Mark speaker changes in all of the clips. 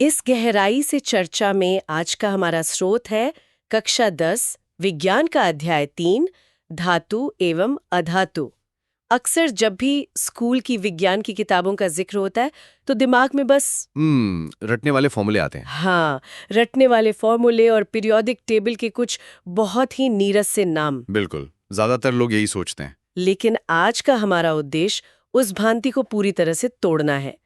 Speaker 1: इस गहराई से चर्चा में आज का हमारा स्रोत है कक्षा 10 विज्ञान का अध्याय 3 धातु एवं अधातु। अक्सर जब भी स्कूल की विज्ञान की किताबों का जिक्र होता है तो दिमाग में बस
Speaker 2: रटने वाले फॉर्मूले आते हैं।
Speaker 1: हाँ, रटने वाले फॉर्मूले और पीरियोडिक टेबल के कुछ बहुत ही नीरस से नाम।
Speaker 2: बिल्कुल, ज्यादातर लोग यही सोचते हैं।
Speaker 1: लेकिन आज का हमारा उद्देश्य उस भ्रांति को पूरी तरह से तोड़ना है।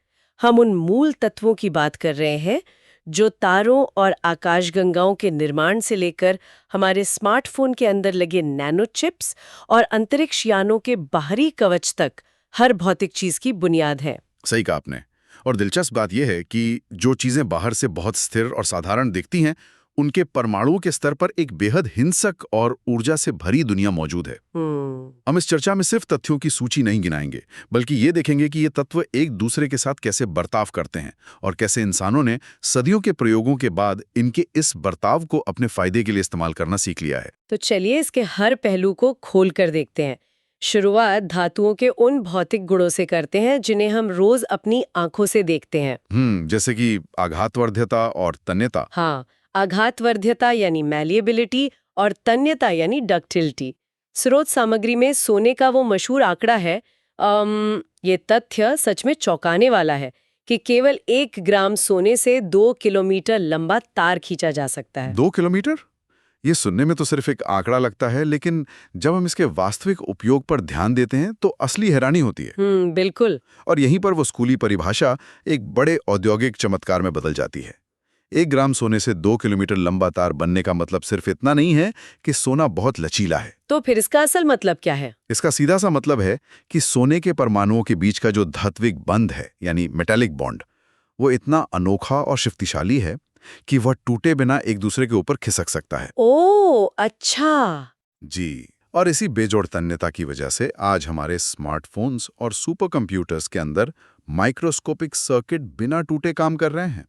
Speaker 1: हम उन मूल तत्वों की बात कर रहे हैं जो तारों और आकाशगंगाओं के निर्माण से लेकर हमारे स्मार्टफोन के अंदर लगे नैनो चिप्स और अंतरिक्ष यानों के बाहरी कवच तक हर भौतिक चीज की बुनियाद है।
Speaker 2: सही कहा आपने। और दिलचस्प बात यह है कि जो चीजें बाहर से बहुत स्थिर और साधारण दिखती हैं, उनके परमाणुओं के स्तर पर एक बेहद हिंसक और ऊर्जा से भरी दुनिया मौजूद है। हम इस चर्चा में सिर्फ तथ्यों की सूची नहीं गिनाएंगे, बल्कि ये देखेंगे कि ये तत्व एक दूसरे के साथ कैसे बर्ताव करते हैं और कैसे इंसानों ने सदियों के प्रयोगों के बाद इनके इस बर्ताव को अपने फायदे के लिए इस्तेमाल करना सीख लिया है।
Speaker 1: तो चलिए इसके हर पहलू को खोल कर देखते हैं। शुरुआत धातुओं के उन भौतिक गुणों से करते हैं जिन्हें हम रोज अपनी आंखों से देखते हैं।
Speaker 2: जैसे कि आघातवर्ध्यता और तन्यता।
Speaker 1: हाँ, आघातवर्ध्यता यानी मैलिएबिलिटी और तन्यता यानी डक्टिलिटी। स्रोत सामग्री में सोने का वो मशहूर आंकड़ा है। ये तथ्य सच में चौंकाने वाला है कि केवल 1 ग्राम सोने से 2 किलोमीटर लंबा तार खींचा जा सकता है।
Speaker 2: 2 किलोमीटर? ये सुनने में तो सिर्फ एक आंकड़ा लगता है, लेकिन जब हम इसके वास्तविक उपयोग पर ध्यान देते हैं तो असली हैरानी होती है।
Speaker 1: बिल्कुल।
Speaker 2: और यहीं पर वो स्कूली परिभाषा एक बड़े औद्योगिक चमत्कार में बदल जाती है। 1 ग्राम सोने से 2 किलोमीटर लंबा तार बनने का मतलब सिर्फ इतना नहीं है कि सोना बहुत लचीला है।
Speaker 1: तो फिर इसका असल मतलब क्या है?
Speaker 2: इसका सीधा सा मतलब है कि सोने के परमाणुओं के बीच का जो धात्विक बंध है, यानी मेटालिक बॉन्ड, वो इतना अनोखा और शक्तिशाली है कि वह टूटे बिना एक दूसरे के ऊपर खिसक सकता है।
Speaker 1: ओह, अच्छा।
Speaker 2: जी, और इसी बेजोड़ तन्यता की वजह से आज हमारे स्मार्टफोन्स और सुपर कंप्यूटर्स के अंदर माइक्रोस्कोपिक सर्किट बिना टूटे काम कर रहे हैं।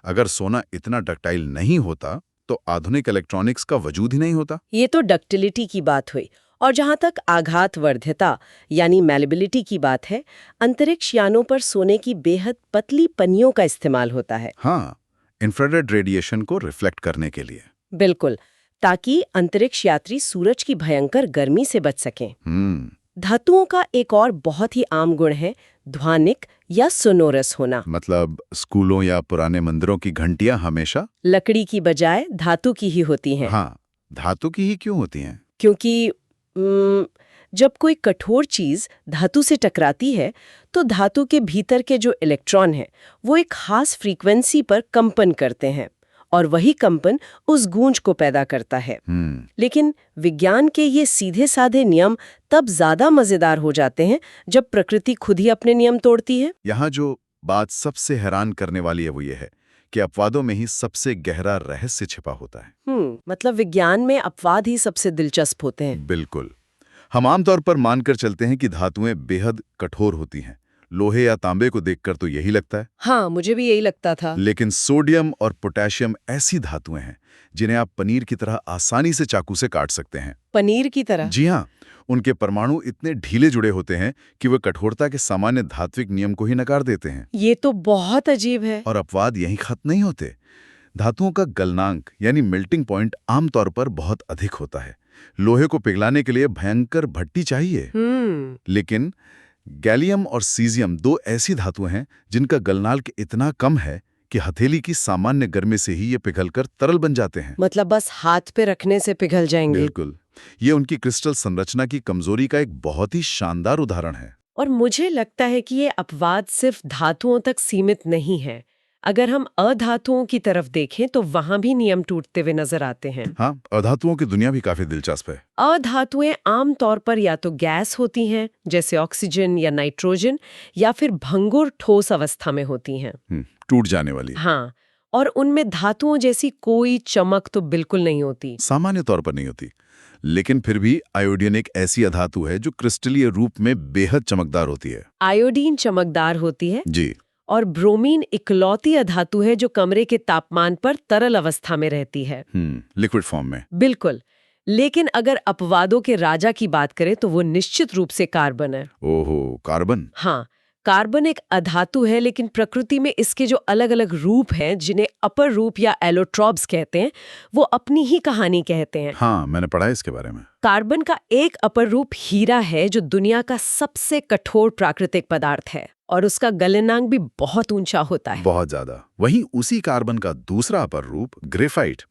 Speaker 2: अगर सोना इतना डक्टाइल नहीं होता तो आधुनिक इलेक्ट्रॉनिक्स का वजूद ही नहीं होता।
Speaker 1: ये तो डक्टिलिटी की बात हुई। और जहां तक आघातवर्ध्यता यानी मैलिबिलिटी की बात है, अंतरिक्ष यानों पर सोने की बेहद पतली पनियों का इस्तेमाल होता है।
Speaker 2: हाँ, इंफ्रारेड रेडिएशन को रिफ्लेक्ट करने के लिए।
Speaker 1: बिल्कुल, ताकि अंतरिक्ष यात्री सूरज की भयंकर गर्मी से बच सकें। धातुओं का एक और बहुत ही आम गुण है ध्वनिक या सोनोरस होना।
Speaker 2: मतलब स्कूलों या पुराने मंदिरों की घंटियां हमेशा
Speaker 1: लकड़ी की बजाय धातु की ही होती हैं।
Speaker 2: हाँ, धातु की ही क्यों होती हैं?
Speaker 1: क्योंकि जब कोई कठोर चीज धातु से टकराती है तो धातु के भीतर के जो इलेक्ट्रॉन हैं वो एक खास फ्रीक्वेंसी पर कंपन करते हैं और वही कंपन उस गूंज को पैदा करता है। लेकिन विज्ञान के ये सीधे साधे नियम तब ज्यादा मजेदार हो जाते हैं जब प्रकृति खुद ही अपने नियम तोड़ती है।
Speaker 2: यहाँ जो बात सबसे हैरान करने वाली है वो ये है कि अपवादों में ही सबसे गहरा रहस्य छिपा होता है।
Speaker 1: मतलब विज्ञान में अपवाद ही सबसे दिलचस्प होते हैं।
Speaker 2: बिल्कुल। हम आमतौर पर मानकर चलते हैं कि धातुएं बेहद कठोर होती हैं। लोहे या तांबे को देखकर तो यही लगता है।
Speaker 1: हाँ, मुझे भी यही लगता था।
Speaker 2: लेकिन सोडियम और पोटेशियम ऐसी धातुएं हैं जिन्हें आप पनीर की तरह आसानी से चाकू से काट सकते हैं।
Speaker 1: पनीर की तरह?
Speaker 2: जी हाँ, उनके परमाणु इतने ढीले जुड़े होते हैं कि वे कठोरता के सामान्य धात्विक नियम को ही नकार देते हैं।
Speaker 1: ये तो बहुत अजीब है।
Speaker 2: और अपवाद यहीं खत्म नहीं होते। धातुओं का गलनांक यानी मेल्टिंग पॉइंट आमतौर पर बहुत अधिक होता है। लोहे को पिघलाने के लिए भयंकर भट्टी चाहिए। लेकिन गैलियम और सीजियम 2 ऐसी धातुएं हैं जिनका गलनांक इतना कम है कि हथेली की सामान्य गर्मी से ही ये पिघलकर तरल बन जाते हैं।
Speaker 1: मतलब बस हाथ पे रखने से पिघल जाएंगे।
Speaker 2: बिल्कुल। ये उनकी क्रिस्टल संरचना की कमजोरी का एक बहुत ही शानदार उदाहरण है।
Speaker 1: और मुझे लगता है कि ये अपवाद सिर्फ धातुओं तक सीमित नहीं है। अगर हम अधातुओं की तरफ देखें तो वहां भी नियम टूटते हुए नजर आते हैं।
Speaker 2: हाँ, अधातुओं की दुनिया भी काफी दिलचस्प है।
Speaker 1: अधातुएं आमतौर पर या तो गैस होती हैं जैसे ऑक्सीजन या नाइट्रोजन, या फिर भंगुर ठोस अवस्था में होती हैं।
Speaker 2: टूट जाने वाली।
Speaker 1: हाँ, और उनमें धातुओं जैसी कोई चमक तो बिल्कुल नहीं होती।
Speaker 2: सामान्य तौर पर नहीं होती। लेकिन फिर भी आयोडीन एक ऐसी अधातु है जो क्रिस्टलीय रूप में बेहद चमकदार होती है।
Speaker 1: आयोडीन चमकदार होती है
Speaker 2: जी।
Speaker 1: और ब्रोमीन इकलौती अधातु है जो कमरे के तापमान पर तरल अवस्था में रहती है।
Speaker 2: लिक्विड फॉर्म में।
Speaker 1: बिल्कुल। लेकिन अगर अपवादों के राजा की बात करें तो वो निश्चित रूप से कार्बन है।
Speaker 2: ओहो, कार्बन।
Speaker 1: हाँ, कार्बन एक अधातु है, लेकिन प्रकृति में इसके जो अलग अलग रूप हैं, जिन्हें अपर रूप या एलोट्रॉप्स कहते हैं, वो अपनी ही कहानी कहते हैं।
Speaker 2: हाँ, मैंने पढ़ा है इसके बारे में।
Speaker 1: कार्बन का एक अपर रूप हीरा है, जो दुनिया का सबसे कठोर प्राकृतिक पदार्थ है, और उसका गलनांक भी बहुत ऊंचा होता है।
Speaker 2: बहुत ज्यादा। वहीं उसी कार्बन का दूसरा अपर रूप ग्रेफाइट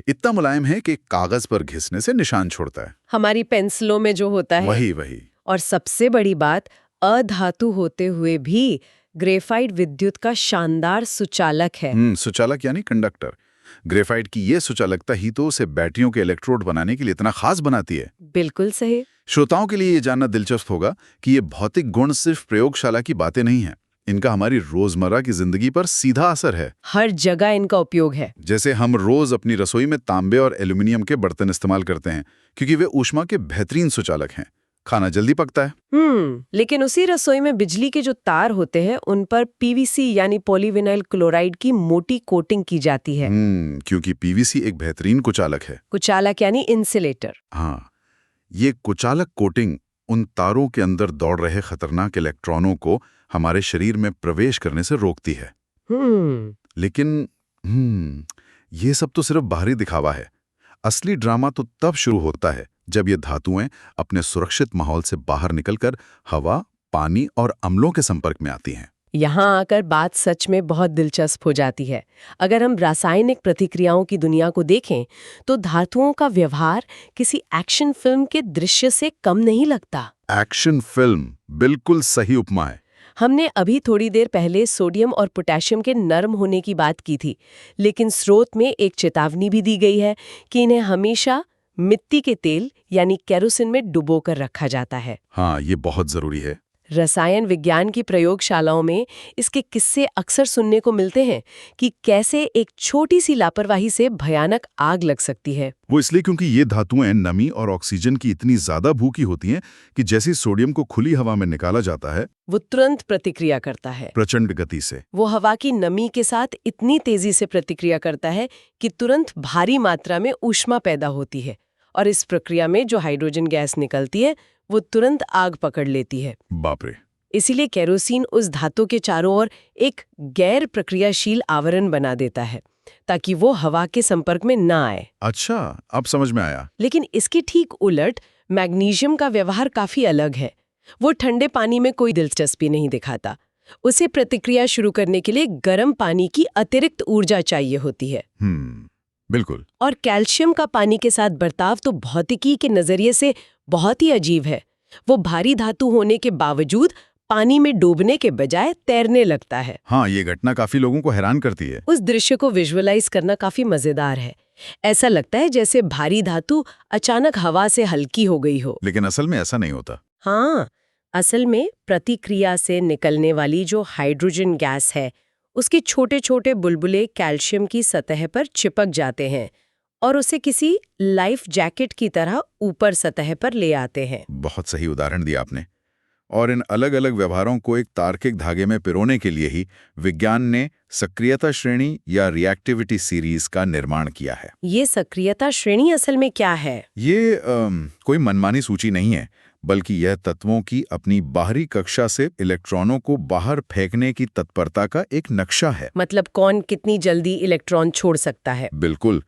Speaker 2: इतना मुलायम है कि कागज पर घिसने से निशान छोड़ता है।
Speaker 1: हमारी पेंसिलों में जो होता है।
Speaker 2: वही।
Speaker 1: और सबसे बड़ी बात, अधातु होते हुए भी ग्रेफाइट विद्युत का शानदार सुचालक है।
Speaker 2: सुचालक यानी कंडक्टर। ग्रेफाइट की ये सुचालकता ही तो उसे बैटरियों के इलेक्ट्रोड बनाने के लिए इतना खास बनाती है।
Speaker 1: बिल्कुल सही।
Speaker 2: श्रोताओं के लिए ये जानना दिलचस्प होगा कि ये भौतिक गुण सिर्फ प्रयोगशाला की बातें नहीं हैं। इनका हमारी रोजमर्रा की जिंदगी पर सीधा असर है।
Speaker 1: हर जगह इनका उपयोग है।
Speaker 2: जैसे हम रोज अपनी रसोई में तांबे और एल्यूमिनियम के बर्तन इस्तेमाल करते हैं, क्योंकि वे ऊष्मा के बेहतरीन सुचालक हैं। खाना जल्दी पकता है।
Speaker 1: लेकिन उसी रसोई में बिजली के जो तार होते हैं, उन पर पीवीसी यानी पॉलीविनाइल क्लोराइड की मोटी कोटिंग की जाती है।
Speaker 2: क्योंकि पीवीसी एक बेहतरीन कुचालक है।
Speaker 1: कुचालक यानी इंसुलेटर।
Speaker 2: हाँ, ये कुचालक कोटिंग उन तारों के अंदर दौड़ रहे खतरनाक इलेक्ट्रॉनों को हमारे शरीर में प्रवेश करने से रोकती है। लेकिन ये सब तो सिर्फ बाहरी दिखावा है। असली ड्रामा तो तब शुरू होता है जब ये धातुएं अपने सुरक्षित माहौल से बाहर निकलकर हवा, पानी और अम्लों के संपर्क में आती हैं।
Speaker 1: यहाँ आकर बात सच में बहुत दिलचस्प हो जाती है। अगर हम रासायनिक प्रतिक्रियाओं की दुनिया को देखें, तो धातुओं का व्यवहार किसी एक्शन फिल्म के दृश्य से कम नहीं लगता।
Speaker 2: एक्शन फिल्म, बिल्कुल सही उपमा है।
Speaker 1: हमने अभी थोड़ी देर पहले सोडियम और पोटेशियम के नरम होने की बात की थी, लेकिन स्रोत में एक चेतावनी भी दी गई है कि इन्हें हमेशा मिट्टी के तेल यानी केरोसिन में डुबोकर रखा जाता है।
Speaker 2: हाँ, ये बहुत जरूरी है।
Speaker 1: रसायन विज्ञान की प्रयोगशालाओं में इसके किस्से अक्सर सुनने को मिलते हैं कि कैसे एक छोटी सी लापरवाही से भयानक आग लग सकती है।
Speaker 2: वो इसलिए क्योंकि ये धातुएं नमी और ऑक्सीजन की इतनी ज्यादा भूखी होती हैं कि जैसे सोडियम को खुली हवा में निकाला जाता है,
Speaker 1: वो तुरंत प्रतिक्रिया करता है
Speaker 2: प्रचंड गति से।
Speaker 1: वो हवा की नमी के साथ इतनी तेजी से प्रतिक्रिया करता है कि तुरंत भारी मात्रा में ऊष्मा पैदा होती है, और इस प्रक्रिया में जो हाइड्रोजन गैस निकलती है वो तुरंत आग पकड़ लेती है।
Speaker 2: बाप रे।
Speaker 1: इसीलिए केरोसिन उस धातु के चारों ओर एक गैर प्रक्रियाशील आवरण बना देता है, ताकि वो हवा के संपर्क में ना आए।
Speaker 2: अच्छा, अब समझ में आया।
Speaker 1: लेकिन इसके ठीक उलट मैग्नीशियम का व्यवहार काफी अलग है। वो ठंडे पानी में कोई दिलचस्पी नहीं दिखाता। उसे प्रतिक्रिया शुरू करने के लिए गर्म पानी की अतिरिक्त ऊर्जा चाहिए होती है।
Speaker 2: बिल्कुल।
Speaker 1: और कैल्शियम का पानी के साथ बर्ताव तो भौतिकी के नजरिए से बहुत ही अजीब है। वो भारी धातु होने के बावजूद पानी में डूबने के बजाय तैरने लगता है।
Speaker 2: हाँ, ये घटना काफी लोगों को हैरान करती है।
Speaker 1: उस दृश्य को विजुअलाइज करना काफी मजेदार है। ऐसा लगता है जैसे भारी धातु अचानक हवा से हल्की हो गई हो।
Speaker 2: लेकिन असल में ऐसा नहीं होता।
Speaker 1: हाँ, असल में प्रतिक्रिया से निकलने वाली जो हाइड्रोजन गैस है, उसके छोटे छोटे बुलबुले कैल्शियम की सतह पर चिपक जाते हैं और उसे किसी लाइफ जैकेट की तरह ऊपर सतह पर ले आते हैं।
Speaker 2: बहुत सही उदाहरण दिया आपने। और इन अलग अलग व्यवहारों को एक तार्किक धागे में पिरोने के लिए ही विज्ञान ने सक्रियता श्रेणी या रिएक्टिविटी सीरीज का निर्माण किया है।
Speaker 1: ये सक्रियता श्रेणी असल में क्या है?
Speaker 2: ये कोई मनमानी सूची नहीं है, बल्कि यह तत्वों की अपनी बाहरी कक्षा से इलेक्ट्रॉनों को बाहर फेंकने की तत्परता का एक नक्शा है।
Speaker 1: मतलब कौन कितनी जल्दी इलेक्ट्रॉन छोड़ सकता है?
Speaker 2: बिल्कुल।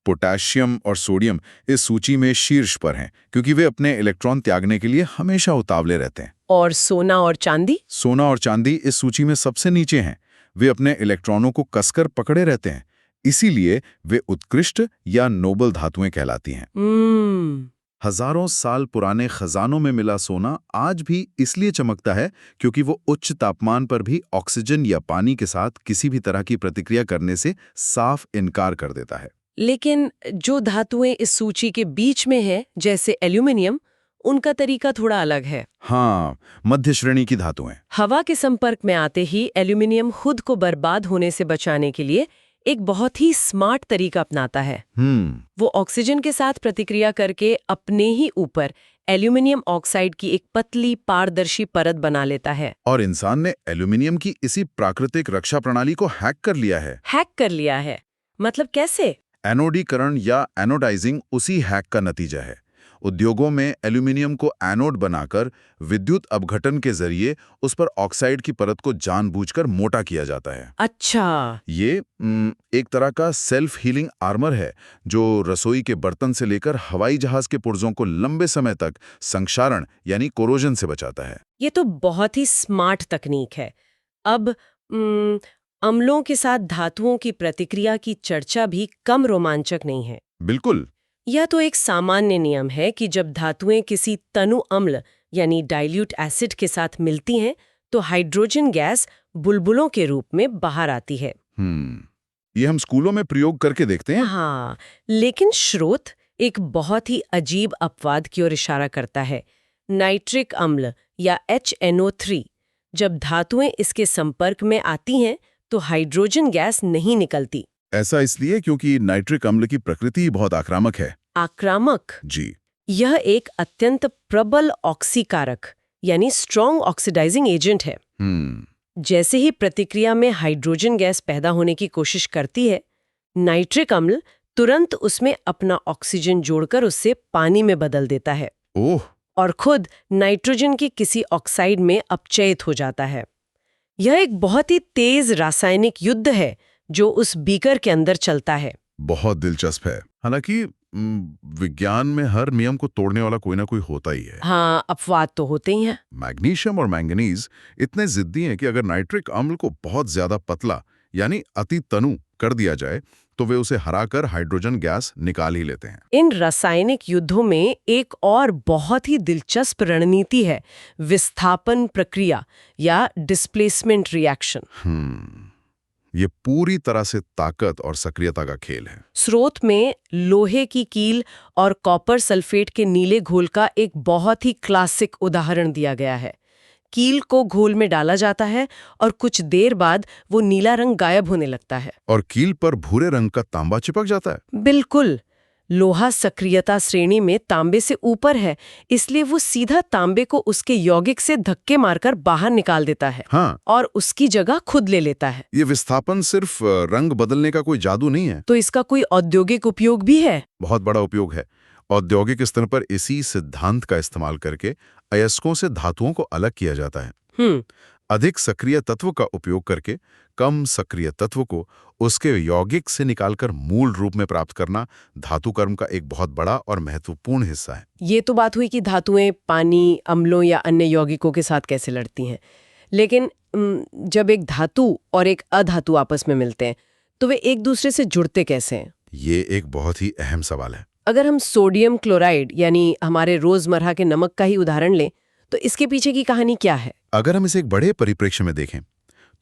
Speaker 2: पोटेशियम और सोडियम इस सूची में शीर्ष पर हैं, क्योंकि वे अपने इलेक्ट्रॉन त्यागने के लिए हमेशा उतावले रहते हैं।
Speaker 1: और सोना और चांदी?
Speaker 2: सोना और चांदी इस सूची में सबसे नीचे हैं। वे अपने इलेक्ट्रॉनों को कसकर पकड़े रहते हैं, इसीलिए वे उत्कृष्ट या नोबल धातुएं कहलाती हैं। हजारों साल पुराने खजानों में मिला सोना आज भी इसलिए चमकता है क्योंकि वो उच्च तापमान पर भी ऑक्सीजन या पानी के साथ किसी भी तरह की प्रतिक्रिया करने से साफ इनकार कर देता है।
Speaker 1: लेकिन जो धातुएं इस सूची के बीच में हैं, जैसे एल्यूमिनियम, उनका तरीका थोड़ा अलग है।
Speaker 2: हाँ, मध्य श्रेणी की धातुएं।
Speaker 1: हवा के संपर्क में आते ही एल्यूमिनियम खुद को बर्बाद होने से बचाने के लिए एक बहुत ही स्मार्ट तरीका अपनाता है। वो ऑक्सीजन के साथ प्रतिक्रिया करके अपने ही ऊपर एल्यूमिनियम ऑक्साइड की एक पतली पारदर्शी परत बना लेता है।
Speaker 2: और इंसान ने एल्यूमिनियम की इसी प्राकृतिक रक्षा प्रणाली को हैक कर लिया है।
Speaker 1: हैक कर लिया है? मतलब कैसे?
Speaker 2: एनोडीकरण या एनोडाइजिंग उसी हैक का नतीजा है। उद्योगों में एल्यूमिनियम को एनोड बनाकर विद्युत अपघटन के जरिए उस पर ऑक्साइड की परत को जानबूझकर मोटा किया जाता है।
Speaker 1: अच्छा।
Speaker 2: ये एक तरह का सेल्फ हीलिंग आर्मर है जो रसोई के बर्तन से लेकर हवाई जहाज के पुर्जों को लंबे समय तक संक्षारण यानी कोरोजन से बचाता है।
Speaker 1: ये तो बहुत ही स्मार्ट तकनीक है। अब अम्लों के साथ धातुओं की प्रतिक्रिया की चर्चा भी कम रोमांचक नहीं है।
Speaker 2: बिल्कुल।
Speaker 1: यह तो एक सामान्य नियम है कि जब धातुएं किसी तनु अम्ल यानी डाइल्यूट एसिड के साथ मिलती हैं तो हाइड्रोजन गैस बुलबुलों के रूप में बाहर आती है।
Speaker 2: ये हम स्कूलों में प्रयोग करके देखते हैं।
Speaker 1: हाँ, लेकिन स्रोत एक बहुत ही अजीब अपवाद की ओर इशारा करता है। नाइट्रिक अम्ल या HNO3 जब धातुएं इसके संपर्क में आती हैं तो हाइड्रोजन गैस नहीं निकलती।
Speaker 2: ऐसा इसलिए क्योंकि नाइट्रिक अम्ल की प्रकृति बहुत आक्रामक है।
Speaker 1: आक्रामक?
Speaker 2: जी।
Speaker 1: यह एक अत्यंत प्रबल ऑक्सीकारक यानी स्ट्रॉन्ग ऑक्सीडाइजिंग एजेंट है। जैसे ही प्रतिक्रिया में हाइड्रोजन गैस पैदा होने की कोशिश करती है, नाइट्रिक अम्ल तुरंत उसमें अपना ऑक्सीजन जोड़कर उससे पानी में बदल देता है।
Speaker 2: ओह!
Speaker 1: और खुद नाइट्रोजन की किसी ऑक्साइड में अपचयित हो जाता है। यह एक बहुत ही तेज रासायनिक युद्ध है जो उस बीकर के अंदर चलता है।
Speaker 2: बहुत दिलचस्प है। हालांकि विज्ञान में हर नियम को तोड़ने वाला कोई ना कोई होता ही है।
Speaker 1: हाँ, अपवाद तो होते ही हैं।
Speaker 2: मैग्नीशियम और मैंगनीज इतने जिद्दी हैं कि अगर नाइट्रिक अम्ल को बहुत ज्यादा पतला यानी अति तनु कर दिया जाए तो वे उसे हराकर हाइड्रोजन गैस निकाल ही लेते हैं।
Speaker 1: इन रासायनिक युद्धों में एक और बहुत ही दिलचस्प रणनीति है विस्थापन प्रक्रिया या डिस्प्लेसमेंट रिएक्शन।
Speaker 2: ये पूरी तरह से ताकत और सक्रियता का खेल है।
Speaker 1: स्रोत में लोहे की कील और कॉपर सल्फेट के नीले घोल का एक बहुत ही क्लासिक उदाहरण दिया गया है। कील को घोल में डाला जाता है और कुछ देर बाद वो नीला रंग गायब होने लगता है
Speaker 2: और कील पर भूरे रंग का तांबा चिपक जाता है।
Speaker 1: बिल्कुल। लोहा सक्रियता श्रेणी में तांबे से ऊपर है, इसलिए वो सीधा तांबे को उसके यौगिक से धक्के मारकर बाहर निकाल देता है।
Speaker 2: हाँ।
Speaker 1: और उसकी जगह खुद ले लेता है।
Speaker 2: ये विस्थापन सिर्फ रंग बदलने का कोई जादू नहीं है।
Speaker 1: तो इसका कोई औद्योगिक उपयोग भी है?
Speaker 2: बहुत बड़ा उपयोग है। औद्योगिक स्तर पर इसी सिद्धांत का इस्तेमाल करके अयस्कों से धातुओं को अलग किया जाता है। अधिक सक्रिय तत्व का उपयोग करके कम सक्रिय तत्व को उसके यौगिक से निकालकर मूल रूप में प्राप्त करना धातु कर्म का एक बहुत बड़ा और महत्वपूर्ण हिस्सा है।
Speaker 1: ये तो बात हुई कि धातुएं पानी, अम्लों या अन्य यौगिकों के साथ कैसे लड़ती हैं। लेकिन जब एक धातु और एक अधातु आपस में मिलते हैं तो वे एक दूसरे से जुड़ते कैसे हैं?
Speaker 2: ये एक बहुत ही अहम सवाल है।
Speaker 1: अगर हम सोडियम क्लोराइड यानी हमारे रोजमर्रा के नमक का ही उदाहरण लें तो इसके पीछे की कहानी क्या है?
Speaker 2: अगर हम इसे एक बड़े परिप्रेक्ष्य में देखें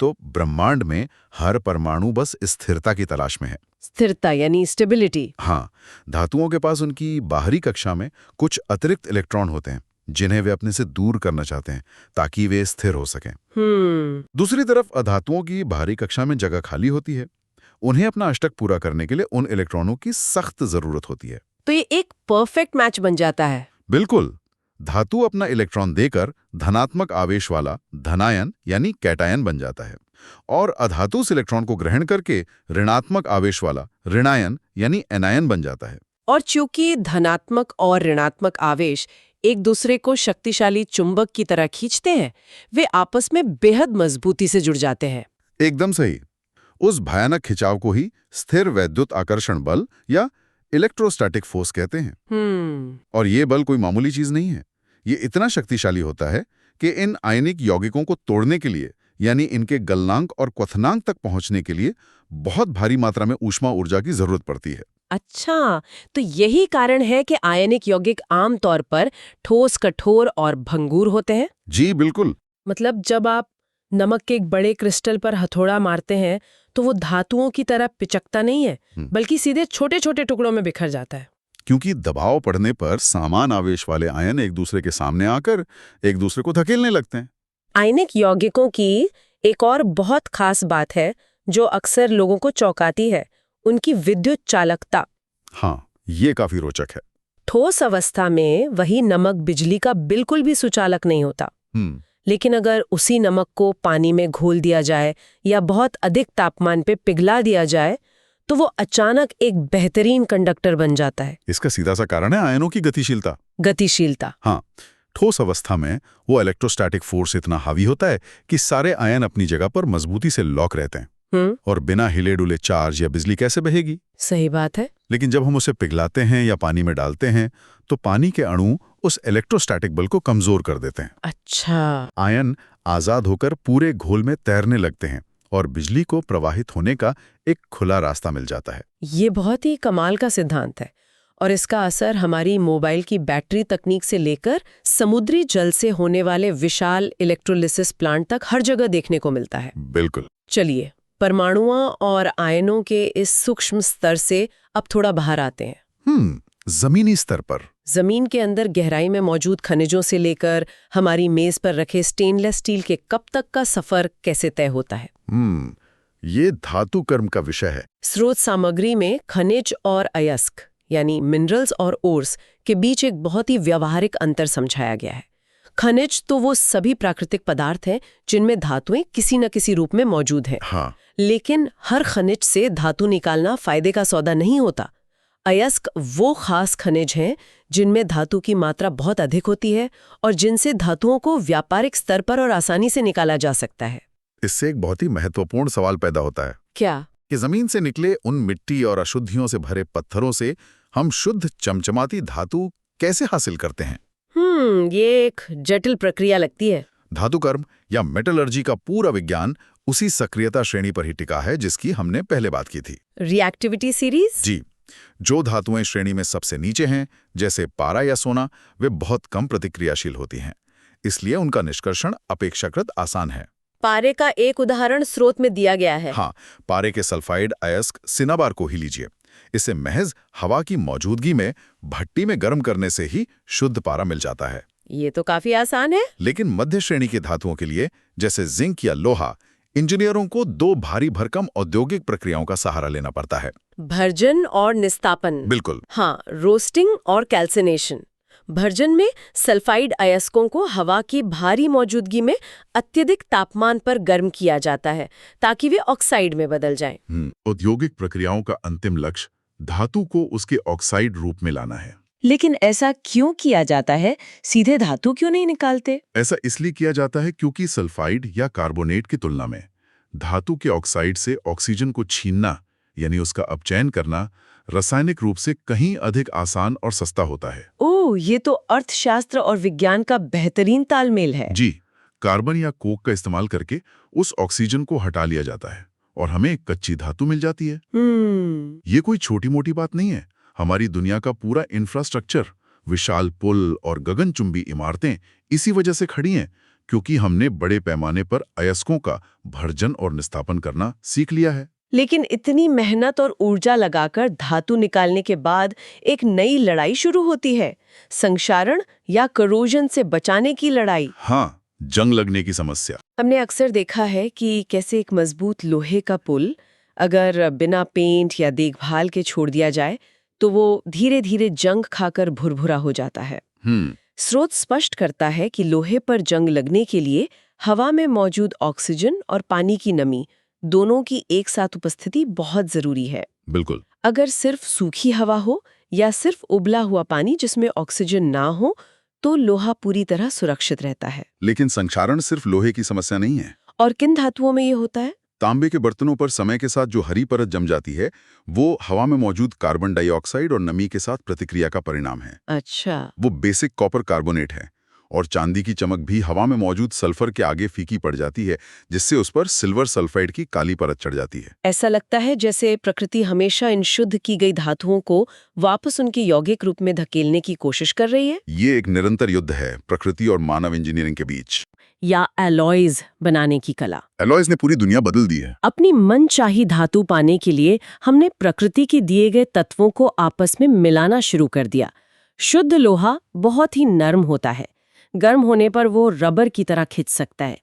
Speaker 2: तो ब्रह्मांड में हर परमाणु बस स्थिरता की तलाश में है।
Speaker 1: स्थिरता यानी स्टेबिलिटी।
Speaker 2: हाँ, धातुओं के पास उनकी बाहरी कक्षा में कुछ अतिरिक्त इलेक्ट्रॉन होते हैं जिन्हें वे अपने से दूर करना चाहते हैं ताकि वे स्थिर हो सकें। दूसरी तरफ अधातुओं की बाहरी कक्षा में जगह खाली होती है। उन्हें अपना अष्टक पूरा करने के लिए उन इलेक्ट्रॉनों की सख्त जरूरत होती है।
Speaker 1: तो ये एक परफेक्ट मैच बन जाता है।
Speaker 2: बिल्कुल। धातु अपना इलेक्ट्रॉन देकर धनात्मक आवेश वाला धनायन यानी कैटायन बन जाता है और अधातु उस इलेक्ट्रॉन को ग्रहण करके ऋणात्मक आवेश वाला ऋणायन यानी एनायन बन जाता है।
Speaker 1: और चूंकि धनात्मक और ऋणात्मक आवेश एक दूसरे को शक्तिशाली चुंबक की तरह खींचते हैं, वे आपस में बेहद मजबूती से जुड़ जाते हैं।
Speaker 2: एकदम सही। उस भयानक खिंचाव को ही स्थिर वैद्युत आकर्षण बल या इलेक्ट्रोस्टैटिक फोर्स कहते हैं। और ये बल कोई मामूली चीज नहीं है। ये इतना शक्तिशाली होता है कि इन आयनिक यौगिकों को तोड़ने के लिए यानी इनके गलनांक और क्वथनांक तक पहुंचने के लिए बहुत भारी मात्रा में ऊष्मा ऊर्जा की जरूरत पड़ती है।
Speaker 1: अच्छा, तो यही कारण है कि आयनिक यौगिक आमतौर पर ठोस, कठोर और भंगुर होते हैं।
Speaker 2: जी बिल्कुल।
Speaker 1: मतलब जब आप नमक के एक बड़े क्रिस्टल पर हथौड़ा मारते हैं तो वो धातुओं की तरह पिचकता नहीं है, बल्कि सीधे छोटे छोटे टुकड़ों में बिखर जाता है।
Speaker 2: क्योंकि दबाव पड़ने पर समान आवेश वाले आयन एक दूसरे के सामने आकर एक दूसरे को धकेलने लगते हैं।
Speaker 1: आयनिक यौगिकों की एक और बहुत खास बात है जो अक्सर लोगों को चौंकाती है, उनकी विद्युत चालकता।
Speaker 2: हाँ, ये काफी रोचक है।
Speaker 1: ठोस अवस्था में वही नमक बिजली का बिल्कुल भी सुचालक नहीं होता। लेकिन अगर उसी नमक को पानी में घोल दिया जाए या बहुत अधिक तापमान पे पिघला दिया जाए तो वो अचानक एक बेहतरीन कंडक्टर बन जाता है।
Speaker 2: इसका सीधा सा कारण है आयनों की
Speaker 1: गतिशीलता।
Speaker 2: हाँ, ठोस अवस्था में वो इलेक्ट्रोस्टैटिक फोर्स इतना हावी होता है कि सारे आयन अपनी जगह पर मजबूती से लॉक रहते हैं। और बिना हिले डुले चार्ज या बिजली कैसे बहेगी?
Speaker 1: सही बात है।
Speaker 2: लेकिन जब हम उसे पिघलाते हैं या पानी में डालते हैं तो पानी के अणु उस इलेक्ट्रोस्टैटिक बल को कमजोर कर देते हैं।
Speaker 1: अच्छा।
Speaker 2: आयन आजाद होकर पूरे घोल में तैरने लगते हैं और बिजली को प्रवाहित होने का एक खुला रास्ता मिल जाता है।
Speaker 1: ये बहुत ही कमाल का सिद्धांत है और इसका असर हमारी मोबाइल की बैटरी तकनीक से लेकर समुद्री जल से होने वाले विशाल इलेक्ट्रोलिसिस प्लांट तक हर जगह देखने को मिलता है।
Speaker 2: बिल्कुल।
Speaker 1: चलिए, परमाणुओं और आयनों के इस सूक्ष्म स्तर से अब थोड़ा बाहर आते हैं।
Speaker 2: जमीनी स्तर पर।
Speaker 1: जमीन के अंदर गहराई में मौजूद खनिजों से लेकर हमारी मेज पर रखे स्टेनलेस स्टील के कप तक का सफर कैसे तय होता है?
Speaker 2: ये धातु कर्म का विषय है।
Speaker 1: स्रोत सामग्री में खनिज और अयस्क यानी मिनरल्स और ओर्स के बीच एक बहुत ही व्यावहारिक अंतर समझाया गया है। खनिज तो वो सभी प्राकृतिक पदार्थ हैं जिनमें धातुएं किसी न किसी रूप में मौजूद हैं।
Speaker 2: हाँ।
Speaker 1: लेकिन हर खनिज से धातु निकालना फायदे का सौदा नहीं होता। अयस्क वो खास खनिज हैं जिनमें धातु की मात्रा बहुत अधिक होती है और जिनसे धातुओं को व्यापारिक स्तर पर और आसानी से निकाला जा सकता है।
Speaker 2: इससे एक बहुत ही महत्वपूर्ण सवाल पैदा होता है।
Speaker 1: क्या?
Speaker 2: कि जमीन से निकले उन मिट्टी और अशुद्धियों से भरे पत्थरों से हम शुद्ध चमचमाती धातु कैसे हासिल करते हैं?
Speaker 1: ये एक जटिल प्रक्रिया लगती है।
Speaker 2: धातु कर्म या मेटलर्जी का पूरा विज्ञान उसी सक्रियता श्रेणी पर ही टिका है जिसकी हमने पहले बात की थी।
Speaker 1: Reactivity series?
Speaker 2: जी। जो धातुएं श्रेणी में सबसे नीचे हैं, जैसे पारा या सोना, वे बहुत कम प्रतिक्रियाशील होती हैं। इसलिए उनका निष्कर्षण अपेक्षाकृत आसान है।
Speaker 1: पारे का एक उदाहरण स्रोत में दिया गया है।
Speaker 2: हाँ, पारे के सल्फाइड अयस्क सिनाबार को ही लीजिए। इसे महज हवा की मौजूदगी में भट्टी में गर्म करने से ही शुद्ध पारा मिल जाता है।
Speaker 1: ये तो काफी आसान है।
Speaker 2: लेकिन मध्य श्रेणी के धातुओं के लिए, जैसे जिंक या लोहा, इंजीनियरों को दो भारी भरकम औद्योगिक प्रक्रियाओं का सहारा लेना पड़ता है।
Speaker 1: भर्जन और निस्तापन।
Speaker 2: बिल्कुल।
Speaker 1: हाँ, रोस्टिंग और कैल्सिनेशन। भर्जन में सल्फाइड अयस्कों को हवा की भारी मौजूदगी में अत्यधिक तापमान पर गर्म किया जाता है ताकि वे ऑक्साइड में बदल जाएं।
Speaker 2: औद्योगिक प्रक्रियाओं का अंतिम लक्ष्य धातु को उसके ऑक्साइड रूप में लाना है।
Speaker 1: लेकिन ऐसा क्यों किया जाता है? सीधे धातु क्यों नहीं निकालते?
Speaker 2: ऐसा इसलिए किया जाता है क्योंकि सल्फाइड या कार्बोनेट की तुलना में धातु के ऑक्साइड से ऑक्सीजन को छीनना यानी उसका अपचयन करना रासायनिक रूप से कहीं अधिक आसान और सस्ता होता है।
Speaker 1: ओह, ये तो अर्थशास्त्र और विज्ञान का बेहतरीन तालमेल है।
Speaker 2: जी, कार्बन या कोक का इस्तेमाल करके उस ऑक्सीजन को हटा लिया जाता है और हमें एक कच्ची धातु मिल जाती है। ये कोई छोटी मोटी बात नहीं है। हमारी दुनिया का पूरा इंफ्रास्ट्रक्चर, विशाल पुल और गगनचुंबी इमारतें इसी वजह से खड़ी हैं क्योंकि हमने बड़े पैमाने पर अयस्कों का भर्जन और निस्तापन करना सीख लिया है।
Speaker 1: लेकिन इतनी मेहनत और ऊर्जा लगाकर धातु निकालने के बाद एक नई लड़ाई शुरू होती है, संक्षारण या करोजन से बचाने की लड़ाई।
Speaker 2: हाँ, जंग लगने की समस्या।
Speaker 1: हमने अक्सर देखा है कि कैसे एक मजबूत लोहे का पुल अगर बिना पेंट या देखभाल के छोड़ दिया जाए तो वो धीरे धीरे जंग खाकर भुरभुरा हो जाता है। स्रोत स्पष्ट करता है कि लोहे पर जंग लगने के लिए हवा में मौजूद ऑक्सीजन और पानी की नमी दोनों की एक साथ उपस्थिति बहुत जरूरी है।
Speaker 2: बिल्कुल।
Speaker 1: अगर सिर्फ सूखी हवा हो या सिर्फ उबला हुआ पानी जिसमें ऑक्सीजन ना हो तो लोहा पूरी तरह सुरक्षित रहता है।
Speaker 2: लेकिन संक्षारण सिर्फ लोहे की समस्या नहीं है।
Speaker 1: और किन धातुओं में ये होता है?
Speaker 2: तांबे के बर्तनों पर समय के साथ जो हरी परत जम जाती है वो हवा में मौजूद कार्बन डाइऑक्साइड और नमी के साथ प्रतिक्रिया का परिणाम है।
Speaker 1: अच्छा।
Speaker 2: वो बेसिक कॉपर कार्बोनेट है। और चांदी की चमक भी हवा में मौजूद सल्फर के आगे फीकी पड़ जाती है जिससे उस पर सिल्वर सल्फाइड की काली परत चढ़ जाती है।
Speaker 1: ऐसा लगता है जैसे प्रकृति हमेशा इन शुद्ध की गई धातुओं को वापस उनके यौगिक रूप में धकेलने की कोशिश कर रही है।
Speaker 2: ये एक निरंतर युद्ध है प्रकृति और मानव इंजीनियरिंग के बीच।
Speaker 1: या एलॉयज बनाने की कला।
Speaker 2: एलॉयज ने पूरी दुनिया बदल दी है।
Speaker 1: अपनी मनचाही धातु पाने के लिए हमने प्रकृति के दिए गए तत्वों को आपस में मिलाना शुरू कर दिया। शुद्ध लोहा बहुत ही नरम होता है, गर्म होने पर वो रबर की तरह खिंच सकता है।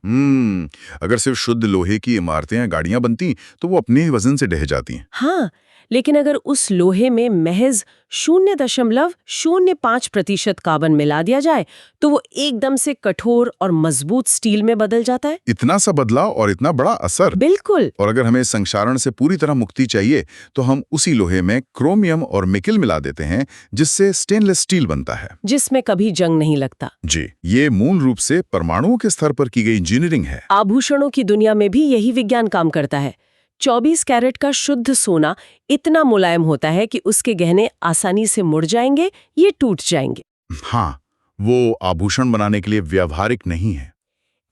Speaker 2: अगर सिर्फ शुद्ध लोहे की इमारतें या गाड़ियां बनती तो वो अपने ही वजन से ढह जाती हैं।
Speaker 1: हाँ, लेकिन अगर उस लोहे में महज 0.05% कार्बन मिला दिया जाए तो वो एकदम से कठोर और मजबूत स्टील में बदल जाता है।
Speaker 2: इतना सा बदलाव और इतना बड़ा असर।
Speaker 1: बिल्कुल।
Speaker 2: और अगर हमें संक्षारण से पूरी तरह मुक्ति चाहिए तो हम उसी लोहे में क्रोमियम और निकेल मिला देते हैं, जिससे स्टेनलेस स्टील बनता है,
Speaker 1: जिसमें कभी जंग नहीं लगता।
Speaker 2: जी, ये मूल रूप से परमाणुओं के स्तर पर की गई इंजीनियरिंग है।
Speaker 1: आभूषणों की दुनिया में भी यही विज्ञान काम करता है। 24 कैरेट का शुद्ध सोना इतना मुलायम होता है कि उसके गहने आसानी से मुड़ जाएंगे, ये टूट जाएंगे।
Speaker 2: हाँ, वो आभूषण बनाने के लिए व्यावहारिक नहीं है।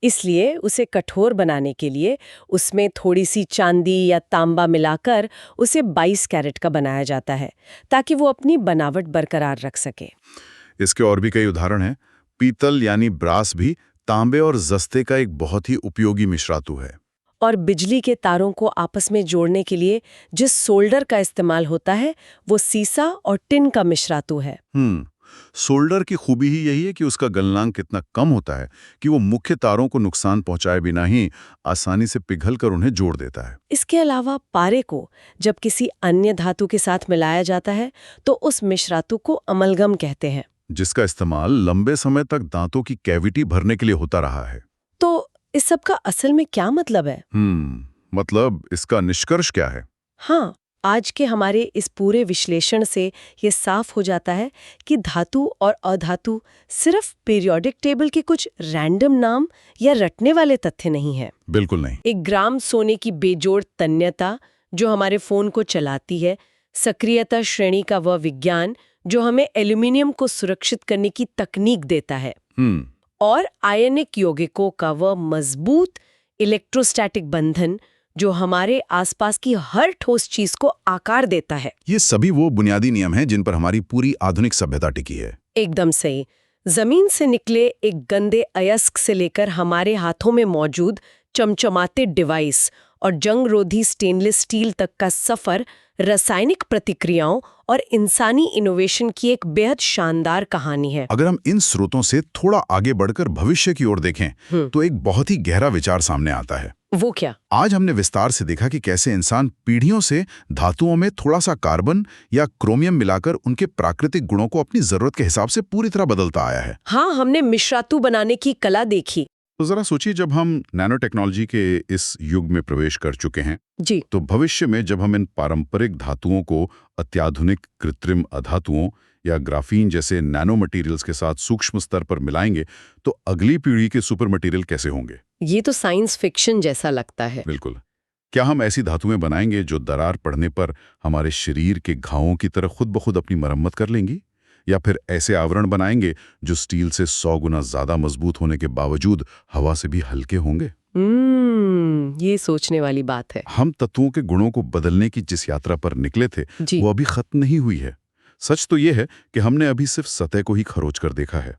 Speaker 1: इसलिए उसे कठोर बनाने के लिए उसमें थोड़ी सी चांदी या तांबा मिलाकर उसे 22 कैरेट का बनाया जाता है, ताकि वो अपनी बनावट बरकरार रख सके।
Speaker 2: इसके और भी कई उदाहरण हैं। पीतल यानी ब्रास भी तांबे और जस्ते का एक बहुत ही उपयोगी मिश्रातु है।
Speaker 1: और बिजली के तारों को आपस में जोड़ने के लिए जिस सोल्डर का इस्तेमाल होता है वो सीसा और टिन का मिश्रातु है।
Speaker 2: सोल्डर की खूबी ही यही है कि उसका गलनांक कितना कम होता है कि वो मुख्य तारों को नुकसान पहुंचाए बिना ही आसानी से पिघलकर उन्हें जोड़ देता है।
Speaker 1: इसके अलावा पारे को जब किसी अन्य धातु के साथ मिलाया जाता है तो उस मिश्रातु को अमलगम कहते हैं,
Speaker 2: जिसका इस्तेमाल लंबे समय तक दांतों की कैविटी भरने के लिए होता रहा है।
Speaker 1: तो इस सब का असल में क्या मतलब है?
Speaker 2: मतलब इसका निष्कर्ष क्या है?
Speaker 1: हाँ, आज के हमारे इस पूरे विश्लेषण से ये साफ हो जाता है कि धातु और अधातु सिर्फ पीरियोडिक टेबल के कुछ रैंडम नाम या रटने वाले तथ्य नहीं है।
Speaker 2: बिल्कुल नहीं।
Speaker 1: 1 ग्राम सोने की बेजोड़ तन्यता जो हमारे फोन को चलाती है, सक्रियता श्रेणी का वह विज्ञान जो हमें एल्यूमिनियम को सुरक्षित करने की तकनीक देता है, और आयनिक यौगिकों का वह मजबूत इलेक्ट्रोस्टैटिक बंधन जो हमारे आसपास की हर ठोस चीज को आकार देता है।
Speaker 2: ये सभी वो बुनियादी नियम हैं जिन पर हमारी पूरी आधुनिक सभ्यता टिकी है।
Speaker 1: एकदम सही। जमीन से निकले एक गंदे अयस्क से लेकर हमारे हाथों में मौजूद चमचमाते डिवाइस और जंगरोधी स्टेनलेस स्टील तक का सफर रासायनिक प्रतिक्रियाओं और इंसानी इनोवेशन की एक बेहद शानदार कहानी है।
Speaker 2: अगर हम इन स्रोतों से थोड़ा आगे बढ़कर भविष्य की ओर देखें तो एक बहुत ही गहरा विचार सामने आता है।
Speaker 1: वो क्या?
Speaker 2: आज हमने विस्तार से देखा कि कैसे इंसान पीढ़ियों से धातुओं में थोड़ा सा कार्बन या क्रोमियम मिलाकर उनके प्राकृतिक गुणों को अपनी जरूरत के हिसाब से पूरी तरह बदलता आया है।
Speaker 1: हाँ, हमने मिश्रातु बनाने की कला देखी।
Speaker 2: तो जरा सोचिए, जब हम नैनो टेक्नोलॉजी के इस युग में प्रवेश कर चुके हैं
Speaker 1: जी,
Speaker 2: तो भविष्य में जब हम इन पारंपरिक धातुओं को अत्याधुनिक कृत्रिम अधातुओं या ग्राफीन जैसे नैनो मटेरियल्स के साथ सूक्ष्म स्तर पर मिलाएंगे तो अगली पीढ़ी के सुपर मटेरियल कैसे होंगे?
Speaker 1: ये तो साइंस फिक्शन जैसा लगता है।
Speaker 2: बिल्कुल। क्या हम ऐसी धातुएं बनाएंगे जो दरार पड़ने पर हमारे शरीर के घावों की तरह खुद ब खुद अपनी मरम्मत कर लेंगी, या फिर ऐसे आवरण बनाएंगे जो स्टील से 100 गुना ज्यादा मजबूत होने के बावजूद हवा से भी हल्के होंगे?
Speaker 1: ये सोचने वाली बात है।
Speaker 2: हम तत्वों के गुणों को बदलने की जिस यात्रा पर निकले थे वो अभी खत्म नहीं हुई है। सच तो ये है कि हमने अभी सिर्फ सतह को ही खरोच कर देखा है।